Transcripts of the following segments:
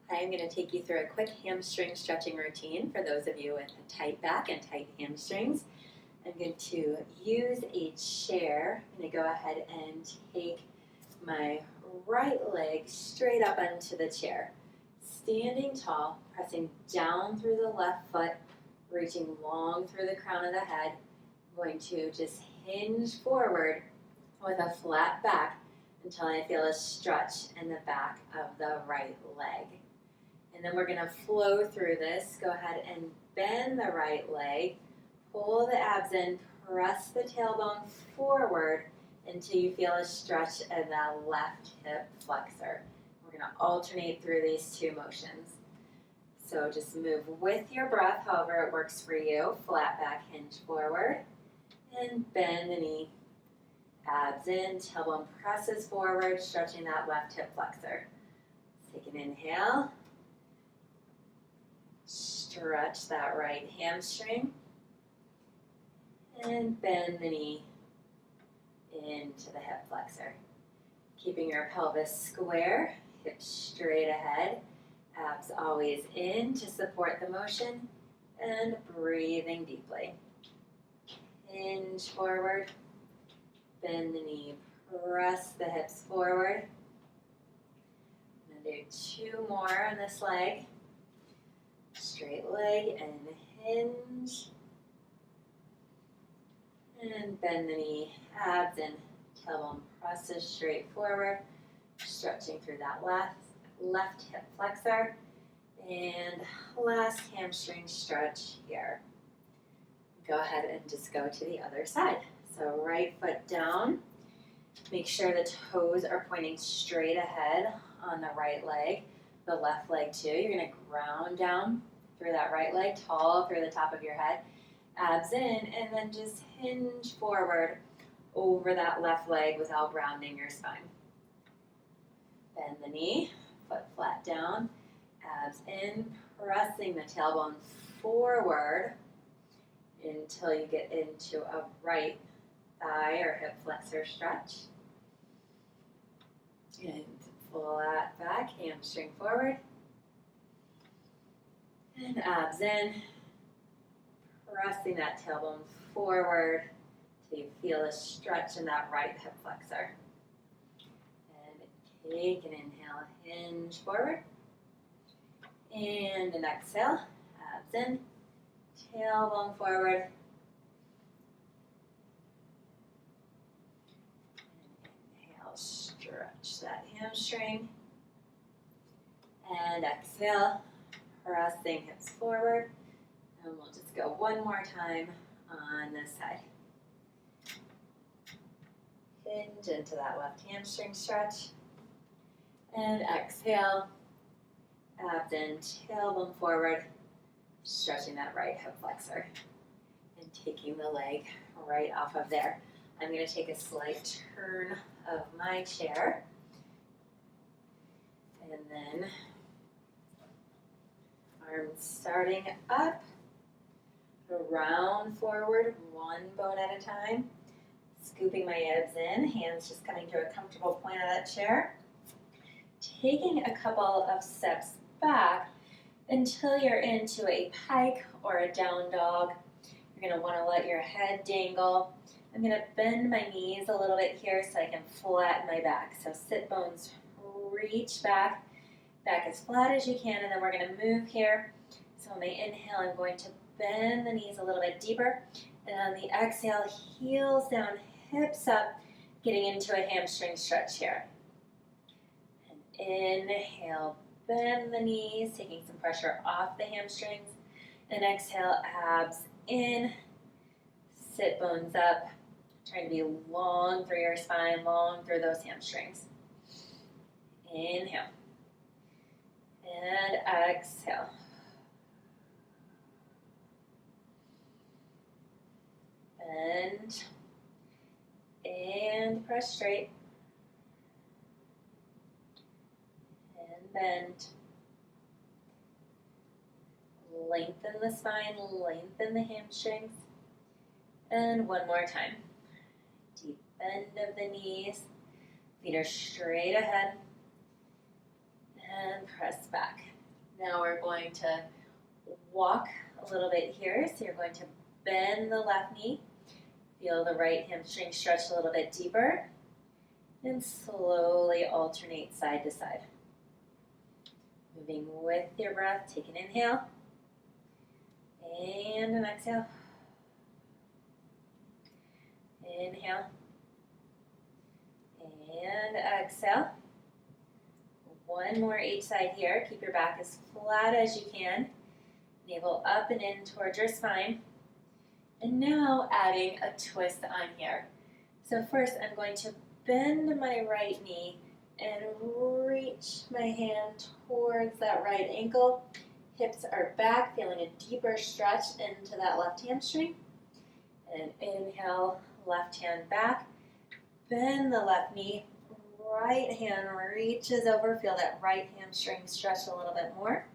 I'm going to take you through a quick hamstring stretching routine for those of you with a tight back and tight hamstrings. I'm going to use a chair. I'm going to go ahead and take my right leg straight up onto the chair. Standing tall, pressing down through the left foot, reaching long through the crown of the head. I'm going to just hinge forward with a flat back until I feel a stretch in the back of the right leg. And then we're going to flow through this. Go ahead and bend the right leg, pull the abs in, press the tailbone forward until you feel a stretch in the left hip flexor. We're going to alternate through these two motions. So just move with your breath, however it works for you. Flat back, hinge forward, and bend the knee. Abs in, tailbone presses forward, stretching that left hip flexor. Take an inhale. Stretch that right hamstring. And bend the knee into the hip flexor. Keeping your pelvis square, hips straight ahead. Abs always in to support the motion. And breathing deeply. Hinge forward. Bend the knee, press the hips forward. I'm going to do 2 more on this leg. Straight leg and hinge. And bend the knee, abs in, tailbone presses straight forward. Stretching through that left hip flexor. And last hamstring stretch here. Go ahead and just go to the other side. So right foot down, make sure the toes are pointing straight ahead on the right leg, the left leg too. You're going to ground down through that right leg, tall through the top of your head, abs in, and then just hinge forward over that left leg without rounding your spine. Bend the knee, foot flat down, abs in, pressing the tailbone forward until you get into a right thigh or hip flexor stretch. And flat back, hamstring forward. And abs in. Pressing that tailbone forward till you feel a stretch in that right hip flexor. And take an inhale, hinge forward. And an exhale, abs in, tailbone forward. Stretch that hamstring. And exhale, pressing hips forward. And we'll just go one more time on this side. Hinge into that left hamstring stretch. And exhale, abs in, tailbone forward, stretching that right hip flexor. And taking the leg right off of there. I'm going to take a slight turn of my chair. And then arms starting up, round forward, one bone at a time. Scooping my abs in, hands just coming to a comfortable point of that chair. Taking a couple of steps back until you're into a pike or a down dog. You're going to want to let your head dangle. I'm going to bend my knees a little bit here so I can flatten my back. So sit bones reach back as flat as you can, and then we're going to move here. So on my inhale, I'm going to bend the knees a little bit deeper, and on the exhale, heels down, hips up, getting into a hamstring stretch here. And inhale, bend the knees, taking some pressure off the hamstrings, and exhale, abs in, sit bones up, trying to be long through your spine, long through those hamstrings. Inhale. And exhale. Bend. And press straight. And bend. Lengthen the spine, lengthen the hamstrings. And one more time. Deep bend of the knees. Feet are straight ahead. And press back. Now we're going to walk a little bit here. So you're going to bend the left knee. Feel the right hamstring stretch a little bit deeper. And slowly alternate side to side. Moving with your breath. Take an inhale. And an exhale. Inhale. And exhale. One more each side here. Keep your back as flat as you can. Navel up and in towards your spine. And now adding a twist on here. So first I'm going to bend my right knee and reach my hand towards that right ankle. Hips are back, feeling a deeper stretch into that left hamstring. And inhale, left hand back. Bend the left knee. Right hand reaches over. Feel that right hamstring stretch a little bit more.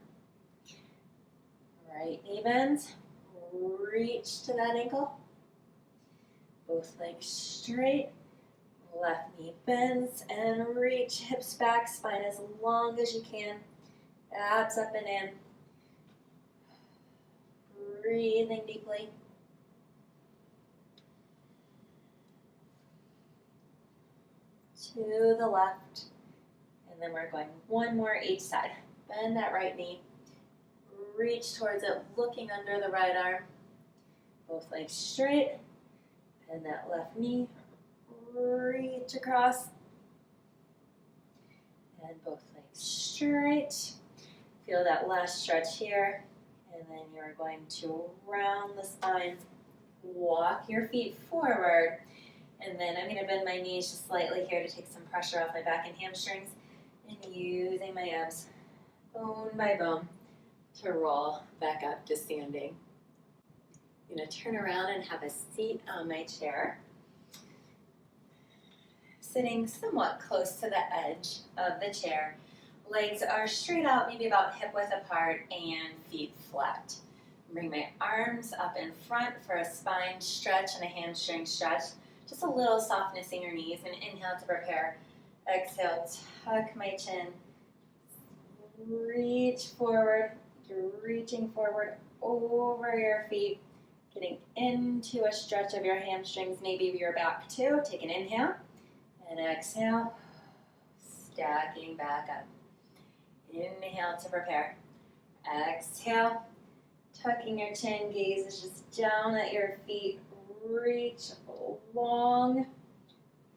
Right knee bends. Reach to that ankle. Both legs straight. Left knee bends and reach. Hips back. Spine as long as you can. Abs up and in. Breathing deeply. To the left, and then we're going one more each side. Bend that right knee, reach towards it, looking under the right arm. Both legs straight. Bend that left knee, reach across. And both legs straight. Feel that last stretch here. And then you're going to round the spine, walk your feet forward. And then I'm going to bend my knees just slightly here to take some pressure off my back and hamstrings. And using my abs, bone by bone, to roll back up to standing. I'm going to turn around and have a seat on my chair. Sitting somewhat close to the edge of the chair. Legs are straight out, maybe about hip width apart, and feet flat. Bring my arms up in front for a spine stretch and a hamstring stretch. Just a little softness in your knees, and inhale to prepare. Exhale, tuck my chin. Reach forward. You're reaching forward over your feet, getting into a stretch of your hamstrings, maybe your back too. Take an inhale and exhale, stacking back up. Inhale to prepare. Exhale, tucking your chin, gaze is just down at your feet. Reach long.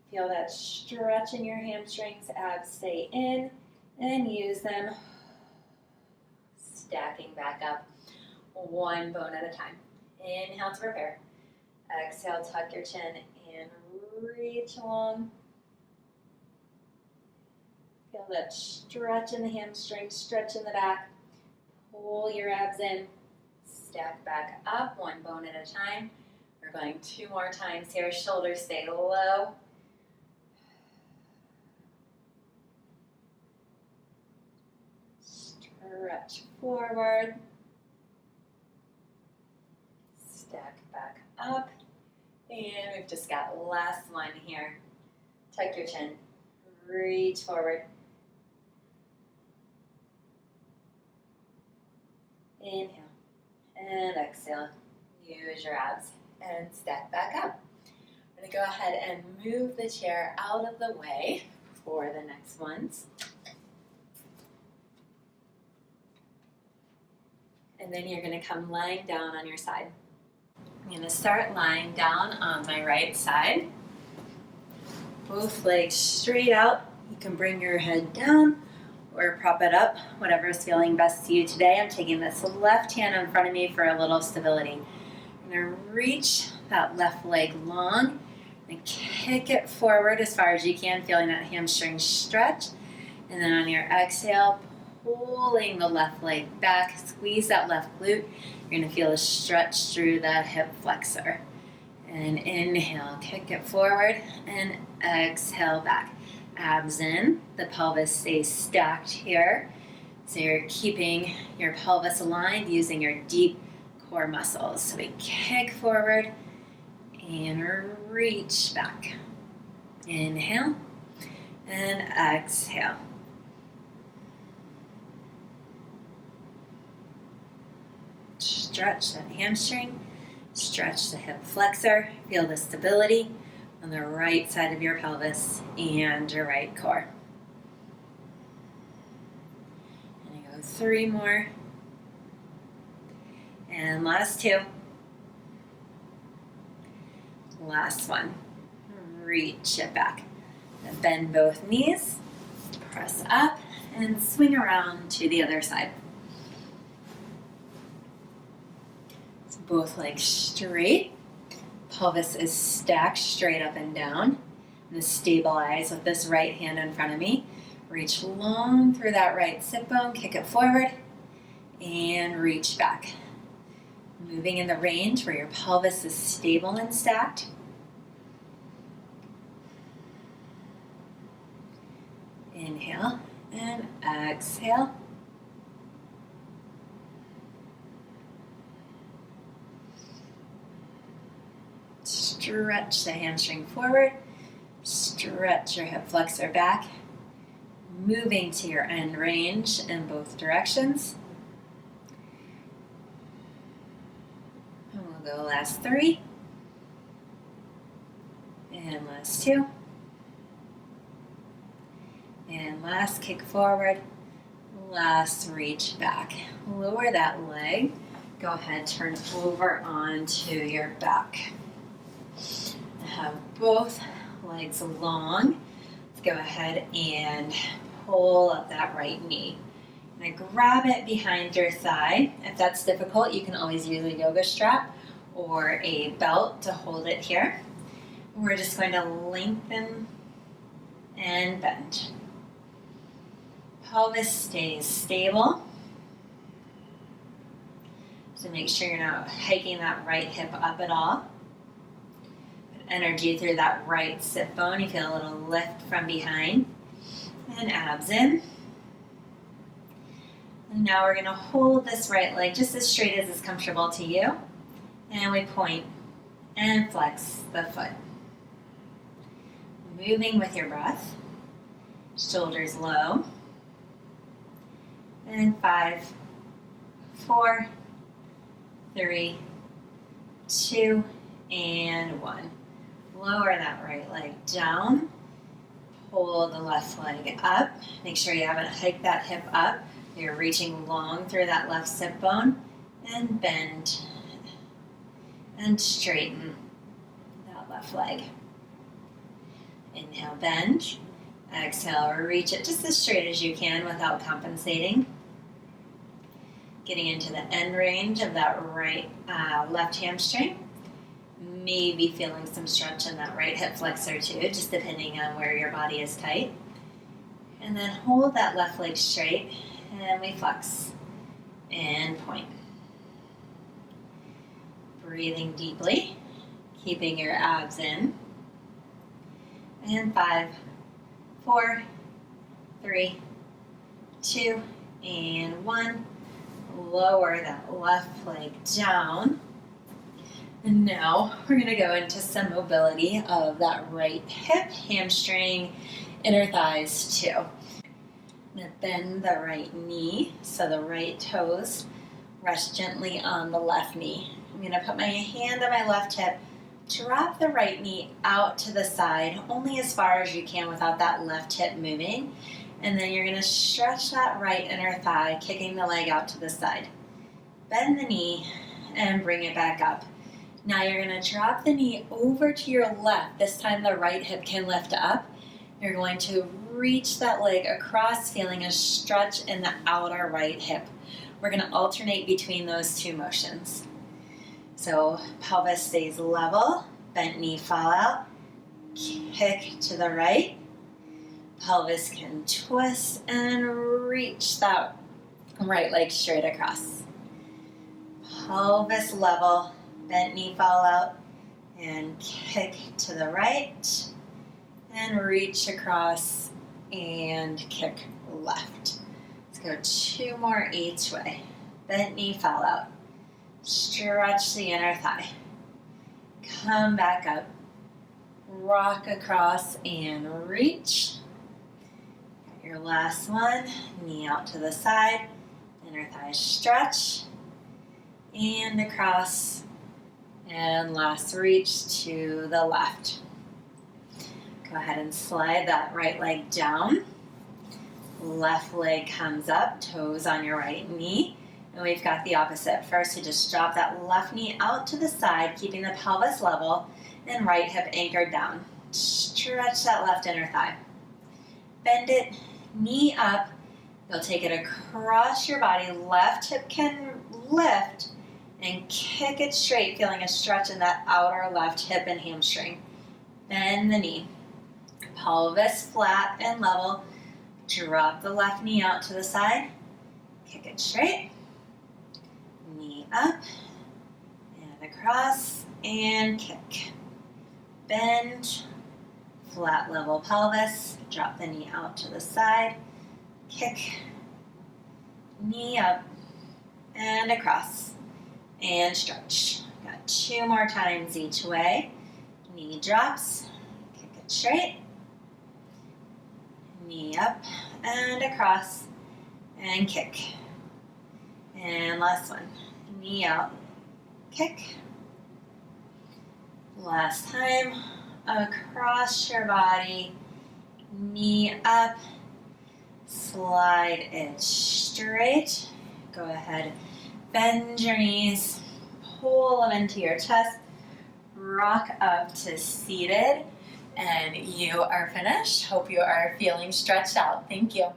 Feel that stretch in your hamstrings. Abs stay in and use them. Stacking back up, one bone at a time. Inhale to prepare. Exhale, tuck your chin and reach long. Feel that stretch in the hamstring, stretch in the back. Pull your abs in. Stack back up, one bone at a time. We're going two more times here. Shoulders stay low. Stretch forward. Stack back up. And we've just got last one here. Tuck your chin. Reach forward. Inhale. And exhale. Use your abs. And stack back up. I'm going to go ahead and move the chair out of the way for the next ones. And then you're going to come lying down on your side. I'm going to start lying down on my right side. Both legs straight out. You can bring your head down or prop it up, whatever is feeling best to you today. I'm taking this left hand in front of me for a little stability. I'm going to reach that left leg long and kick it forward as far as you can, feeling that hamstring stretch. And then on your exhale, pulling the left leg back, squeeze that left glute. You're going to feel a stretch through the hip flexor. And inhale, kick it forward, and exhale back. Abs in, the pelvis stays stacked here. So you're keeping your pelvis aligned using your deep core muscles. So we kick forward and reach back. Inhale and exhale. stretch that hamstring, stretch the hip flexor, feel the stability on the right side of your pelvis and your right core. And you go 3 more. And last 2. Last one. Reach it back. And bend both knees, press up, and swing around to the other side. So both legs straight. Pelvis is stacked straight up and down. And stabilize with this right hand in front of me. Reach long through that right sit bone, kick it forward, and reach back. Moving in the range where your pelvis is stable and stacked. Inhale and exhale. Stretch the hamstring forward. Stretch your hip flexor back. Moving to your end range in both directions. And we'll go last 3. And last 2. And last kick forward, last reach back. Lower that leg. Go ahead, turn over onto your back. Have both legs long. Let's go ahead and pull up that right knee. And grab it behind your thigh. If that's difficult, you can always use a yoga strap or a belt to hold it here. We're just going to lengthen and bend. Pelvis stays stable. So make sure you're not hiking that right hip up at all. Put energy through that right sit bone. You feel a little lift from behind. And abs in. And now we're going to hold this right leg just as straight as is comfortable to you. And we point and flex the foot. Moving with your breath. Shoulders low. And 5, 4, 3, 2, and 1. Lower that right leg down. Pull the left leg up. Make sure you haven't hiked that hip up. You're reaching long through that left sit bone. And bend. And straighten that left leg. Inhale, bend. Exhale, reach it just as straight as you can without compensating. Getting into the end range of that right left hamstring. Maybe feeling some stretch in that right hip flexor too, just depending on where your body is tight. And then hold that left leg straight and we flex and point. Breathing deeply, keeping your abs in. And 5, 4, 3, 2, and 1. Lower that left leg down. And now we're going to go into some mobility of that right hip, hamstring, inner thighs too. I'm going to bend the right knee so the right toes rest gently on the left knee. I'm going to put my hand on my left hip, drop the right knee out to the side, only as far as you can without that left hip moving. And then you're going to stretch that right inner thigh, kicking the leg out to the side. Bend the knee and bring it back up. Now you're going to drop the knee over to your left. This time the right hip can lift up. You're going to reach that leg across, feeling a stretch in the outer right hip. We're going to alternate between those two motions. So pelvis stays level, bent knee fall out, kick to the right. Pelvis can twist and reach that right leg straight across. Pelvis level, bent knee fall out, and kick to the right, and reach across, and kick left. Let's go 2 more each way. Bent knee fall out. Stretch the inner thigh. Come back up. Rock across and reach. Your last one, knee out to the side, inner thigh stretch, and across, and last reach to the left. Go ahead and slide that right leg down. Left leg comes up, toes on your right knee. And we've got the opposite. First, you just drop that left knee out to the side, keeping the pelvis level, and right hip anchored down. Stretch that left inner thigh. Bend it, knee up. You'll take it across your body. Left hip can lift and kick it straight, feeling a stretch in that outer left hip and hamstring. Bend the knee. Pelvis flat and level. Drop the left knee out to the side. Kick it straight. Knee up and across and kick. Bend. Flat level pelvis. Drop the knee out to the side. Kick. Knee up and across. And stretch. Got 2 more times each way. Knee drops. Kick it straight. Knee up and across and kick. And last one. Knee out, kick. Last time, across your body, knee up, slide it straight. Go ahead, bend your knees, pull them into your chest, rock up to seated. And you are finished. Hope you are feeling stretched out. Thank you.